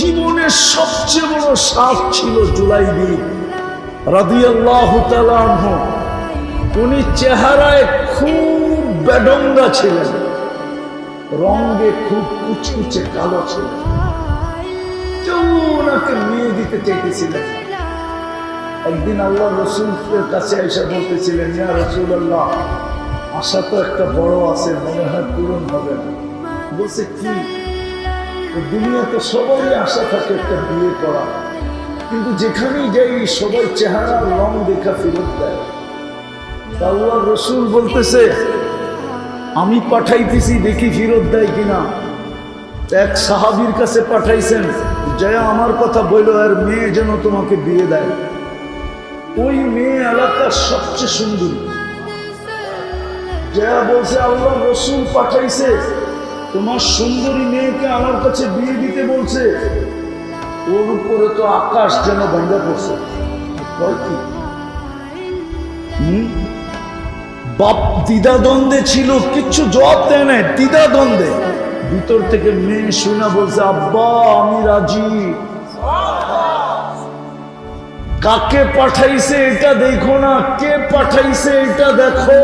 জীবনের সবচেয়ে বড় সাপ ছিল জুলাইবি রাদিয়াল্লাহু তাআলা আনহু। উনি চেহারায় খুব বেডঙ্গা ছিলেন, রঙে খুব কুচকুচে কালো ছিলেন। কেউ ওনাকে মেয়ে দিতে চাইতেছিলেন। একদিন আল্লাহ রসুলের কাছে এসে বলতেছিলেন, ইয়া রাসূলুল্লাহ, আশা তো একটা বড় আছে, মনে হয় পূরণ হবে না। বলছে কি? দুনিয়াতে সবাই আশা থাকে একটা বিয়ে করা, কিন্তু যেখানেই যাই সবাই চেহারা রং দেখা ফেরত দেয়। আল্লাহ রসুল বলতেছে, আমি পাঠাইতেছি, দেখি ফেরত দেয় কিনা। এক সাহাবীর কাছে পাঠাইছেন, জয়া আমার কথা বললো, আর মেয়ে যেন তোমাকে বিয়ে দেয়। ওই মেয়ে এলাকার সবচেয়ে সুন্দরী। জয়া বলছে, আল্লাহ রসুল পাঠাইছে, তোমার সুন্দরী মেয়েকে আমার কাছে বিয়ে দিতে বলছে। ওর উপরে তো আকাশ যেন ভেঙে পড়ছে। বাপ দ্বিধাদ্বন্দ্বে ছিল, কিচ্ছু জবাব দেয় নাই, দ্বিধাদ্বন্দ্বে। ভিতর থেকে মেয়ে শুনা বলছে, আব্বা আমি রাজি। কাকে পাঠাইছে এটা দেখো না, কে পাঠাইছে এটা দেখো।